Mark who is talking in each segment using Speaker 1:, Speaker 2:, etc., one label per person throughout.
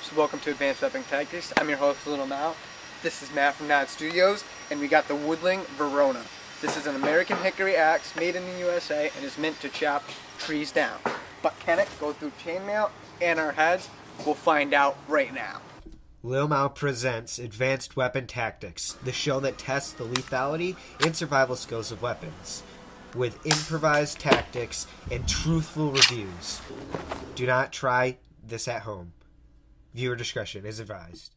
Speaker 1: So welcome to Advanced Weapon Tactics. I'm your host, Little Now. This is Matt from Nod Studios, and we got the Woodling Verona. This is an American hickory axe made in the USA and is meant to chop trees down. But can it go through chainmail and our heads? We'll find out right now.
Speaker 2: Lil Mao presents Advanced Weapon Tactics, the show that tests the lethality and survival skills of weapons, with improvised tactics and truthful reviews. Do not try this at home. Viewer discretion is advised.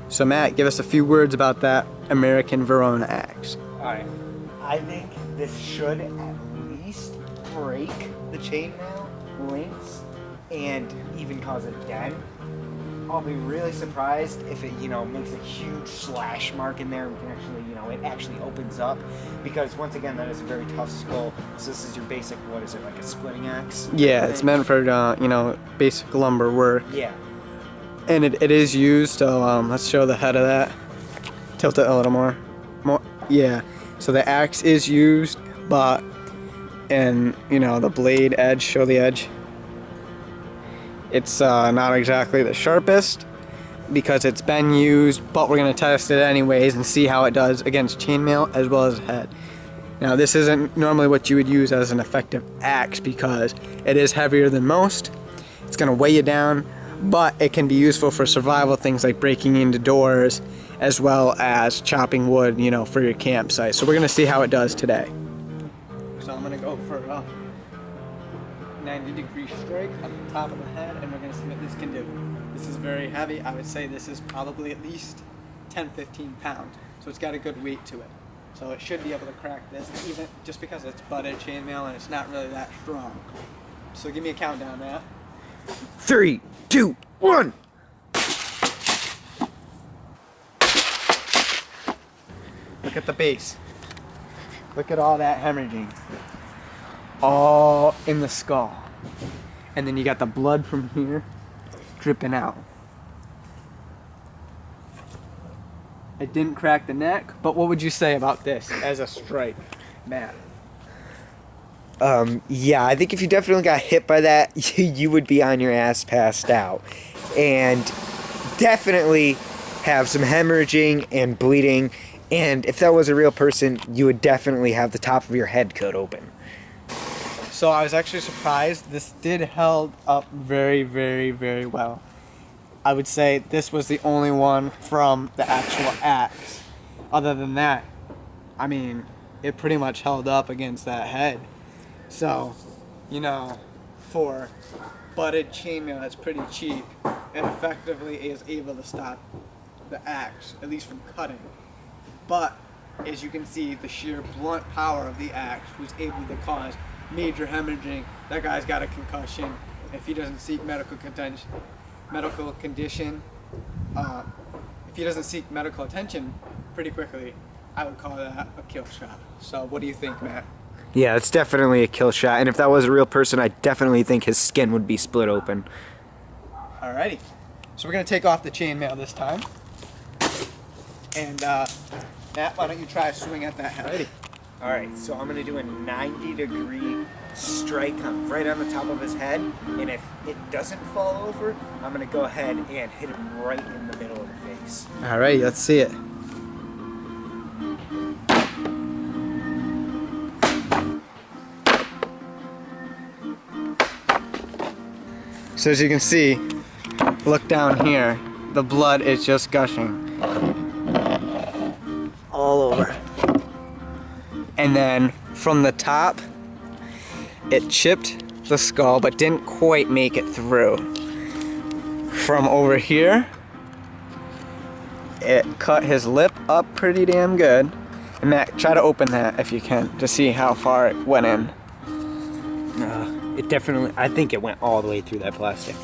Speaker 1: So Matt, give us a few words about that American Verona axe.
Speaker 2: Alright, I think this should at least break the chainmail links and even cause a dent. I'll be really surprised if it, makes a huge slash mark in there and can actually, it actually opens up, because once again, that is a very tough skull. So this is your basic, what is it, like a splitting axe?
Speaker 1: Yeah, it's meant for, basic lumber work.
Speaker 2: Yeah.
Speaker 1: And it is used, so let's show the head of that. Tilt it a little more. Yeah. So the axe is used, but, and, the blade edge, show the edge. It's not exactly the sharpest because it's been used, but we're going to test it anyways and see how it does against chainmail as well as head. Now this isn't normally what you would use as an effective axe because it is heavier than most. It's going to weigh you down, but it can be useful for survival things like breaking into doors as well as chopping wood, for your campsite. So we're going to see how it does today. So I'm going to go for 90-degree strike on the top of the head, and we're going to see what this can do. This is very heavy. I would say this is probably at least 10-15 pounds, so it's got a good weight to it. So it should be able to crack this, even just because it's butted chainmail and it's not really that strong. So give me a countdown, Matt.
Speaker 2: 3, 2, 1.
Speaker 1: Look at the base. Look at all that hemorrhaging. All in the skull. And then you got the blood from here dripping out. It didn't crack the neck, but what would you say about this as a strike, Matt?
Speaker 2: Yeah, I think if you definitely got hit by that, you would be on your ass passed out. And definitely have some hemorrhaging and bleeding. And if that was a real person, you would definitely have the top of your head cut open.
Speaker 1: So I was actually surprised. This did held up very, very, very well. I would say this was the only one from the actual axe. Other than that, it pretty much held up against that head. So, for butted chainmail that's pretty cheap, it effectively is able to stop the axe, at least from cutting. But, as you can see, the sheer blunt power of the axe was able to cause major hemorrhaging. That guy's got a concussion. If he doesn't seek medical attention pretty quickly, I would call that a kill shot. So what do you think, Matt?
Speaker 2: Yeah, it's definitely a kill shot, and if that was a real person, I definitely think his skin would be split open.
Speaker 1: Alrighty, so we're gonna take off the chainmail this time. And Matt, why don't you try a swing at that head?
Speaker 2: Alright, so I'm going to do a 90-degree strike right on the top of his head, and if it doesn't fall over, I'm going to go ahead and hit him right in the middle of the face.
Speaker 1: Alright, let's see it. So as you can see, look down here, the blood is just gushing all over. And then from the top, it chipped the skull but didn't quite make it through. From over here, it cut his lip up pretty damn good. And Matt, try to open that if you can to see how far it went in.
Speaker 2: It definitely, I think it went all the way through that plastic.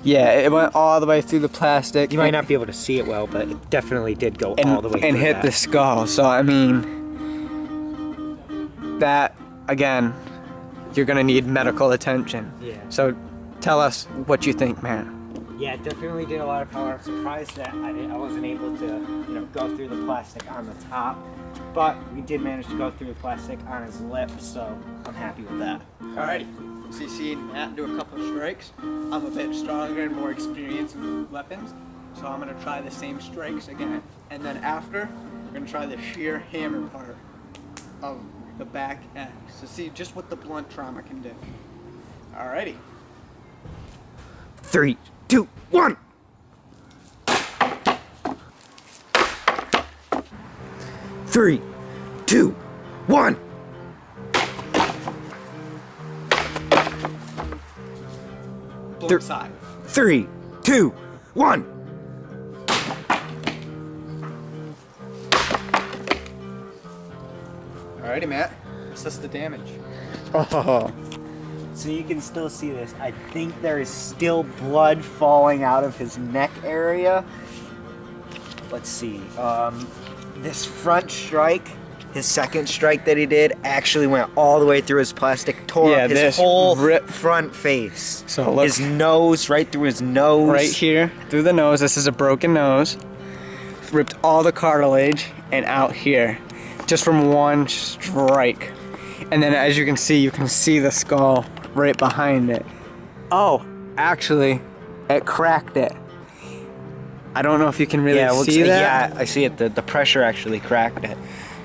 Speaker 1: Yeah, it went all the way through the plastic.
Speaker 2: You might not be able to see it well, but it definitely did go all the way through
Speaker 1: and hit the skull. So that, again, you're gonna need medical attention.
Speaker 2: Yeah.
Speaker 1: So tell us what you think, man.
Speaker 2: Yeah, it definitely did a lot of power. I'm surprised that I wasn't able to, go through the plastic on the top, but we did manage to go through the plastic on his lip, so I'm happy with that.
Speaker 1: Alrighty. So you see Matt do a couple strikes. I'm a bit stronger and more experienced with weapons, so I'm gonna try the same strikes again. And then after, we're gonna try the sheer hammer part of the back axe to see just what the blunt trauma can do. Alrighty.
Speaker 2: 3, 2, 1. 3, 2, 1.
Speaker 1: Both side.
Speaker 2: 3, 2, 1.
Speaker 1: Alrighty, Matt. Assess the damage.
Speaker 2: Oh. So you can still see this. I think there is still blood falling out of his neck area. Let's see. This front strike, his second strike that he did, actually went all the way through his plastic, tore up his whole front face.
Speaker 1: So look,
Speaker 2: his nose, right through his nose.
Speaker 1: right here, through the nose. This is a broken nose. Ripped all the cartilage and out here, just from one strike. And then as you can see the skull right behind it. Oh, actually, it cracked it. I don't know if you can really see that.
Speaker 2: Yeah, I see it. The pressure actually cracked it.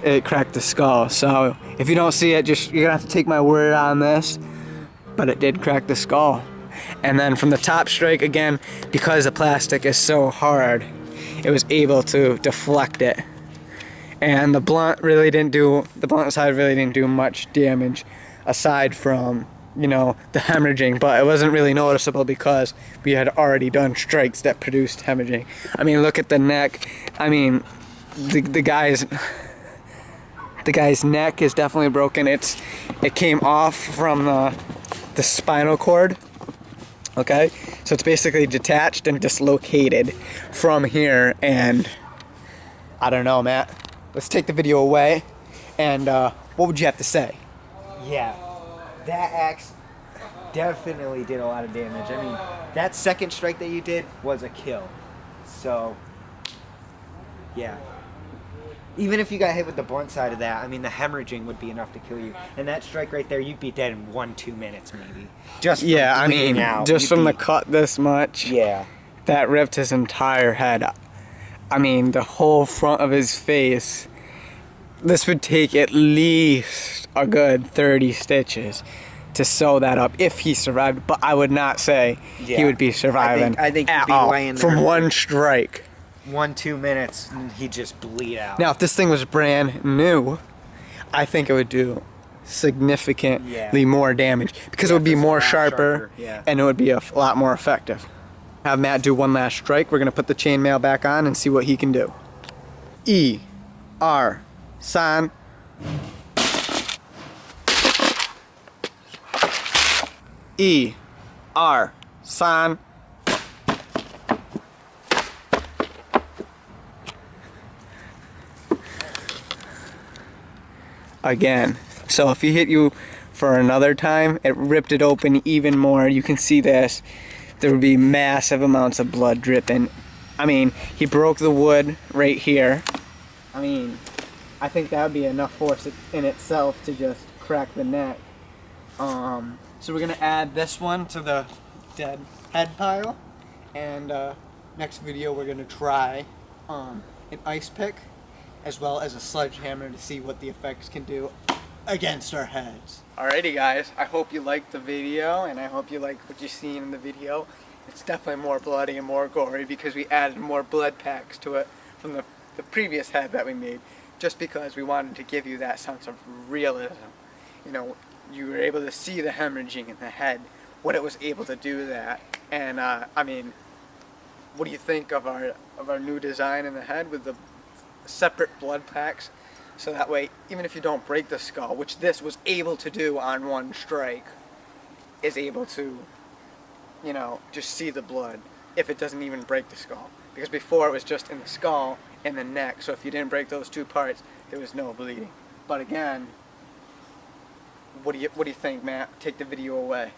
Speaker 1: It cracked the skull. So if you don't see it, you're gonna have to take my word on this. But it did crack the skull. And then from the top strike again, because the plastic is so hard, it was able to deflect it. And the blunt side really didn't do much damage aside from, you know, the hemorrhaging, but it wasn't really noticeable because we had already done strikes that produced hemorrhaging. I mean, look at the neck. I mean, the guy's neck is definitely broken. It came off from the spinal cord. Okay, so it's basically detached and dislocated from here, and I don't know, Matt. Let's take the video away, and what would you have to say?
Speaker 2: Yeah, that axe definitely did a lot of damage. I mean, that second strike that you did was a kill. So, yeah. Even if you got hit with the blunt side of that, I mean, the hemorrhaging would be enough to kill you. And that strike right there, you'd be dead in 1-2 minutes, maybe. Just from bleeding out.
Speaker 1: Just from the cut this much.
Speaker 2: Yeah.
Speaker 1: That ripped his entire head. I mean, the whole front of his face. This would take at least a good 30 stitches to sew that up if he survived. But I would not say he would be surviving
Speaker 2: I think he'd
Speaker 1: at
Speaker 2: be
Speaker 1: all
Speaker 2: laying there
Speaker 1: from one strike.
Speaker 2: 1-2 minutes, and he'd just bleed out.
Speaker 1: Now, if this thing was brand new, I think it would do significantly more damage because it would be more sharper and it would be a lot more effective. Have Matt do one last strike. We're going to put the chainmail back on and see what he can do. E, R, san. E, R, san. Again. So if he hit you for another time, it ripped it open even more. You can see this. There would be massive amounts of blood dripping. I mean, he broke the wood right here. I mean, I think that would be enough force in itself to just crack the neck. So we're gonna add this one to the dead head pile, and next video we're gonna try an ice pick as well as a sledgehammer to see what the effects can do against our heads. Alrighty guys, I hope you liked the video and I hope you liked what you seen in the video. It's definitely more bloody and more gory because we added more blood packs to it from the previous head that we made, just because we wanted to give you that sense of realism. You know, you were able to see the hemorrhaging in the head, what it was able to do that. And I mean, what do you think of our new design in the head with the separate blood packs? So that way, even if you don't break the skull, which this was able to do on one strike, is able to, you know, just see the blood if it doesn't even break the skull. Because before it was just in the skull and the neck, so if you didn't break those two parts, there was no bleeding. But again, what do you think, Matt? Take the video away.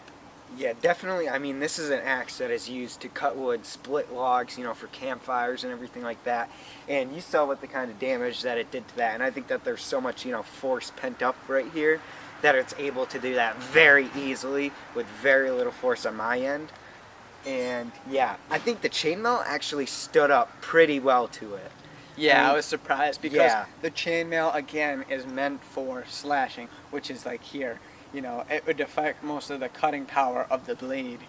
Speaker 2: Yeah, definitely. I mean, this is an axe that is used to cut wood, split logs, you know, for campfires and everything like that. And you saw what the kind of damage that it did to that. And I think that there's so much, you know, force pent up right here that it's able to do that very easily with very little force on my end. And yeah, I think the chainmail actually stood up pretty well to it.
Speaker 1: Yeah, I was surprised because
Speaker 2: Yeah.
Speaker 1: the chainmail again is meant for slashing, which is like here. You know, it would affect most of the cutting power of the blade.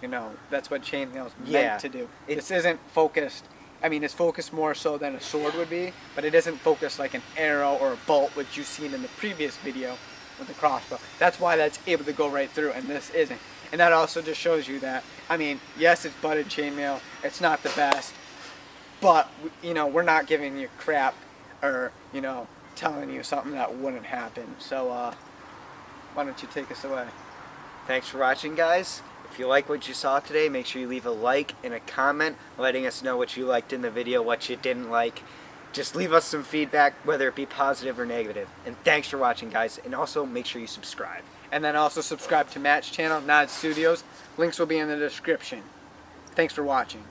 Speaker 1: You know, that's what chainmail is
Speaker 2: Yeah.
Speaker 1: meant to do. This isn't focused. I mean, it's focused more so than a sword would be, but it isn't focused like an arrow or a bolt, which you've seen in the previous video with the crossbow. That's why that's able to go right through, and this isn't. And that also just shows you that, I mean, yes, it's butted chainmail. It's not the best. But, you know, we're not giving you crap or, you know, telling you something that wouldn't happen. So, why don't you take us away?
Speaker 2: Thanks for watching, guys. If you like what you saw today, make sure you leave a like and a comment letting us know what you liked in the video, what you didn't like. Just leave us some feedback, whether it be positive or negative. And thanks for watching, guys. And also, make sure you subscribe.
Speaker 1: And then also subscribe to Matt's channel, Nod Studios. Links will be in the description. Thanks for watching.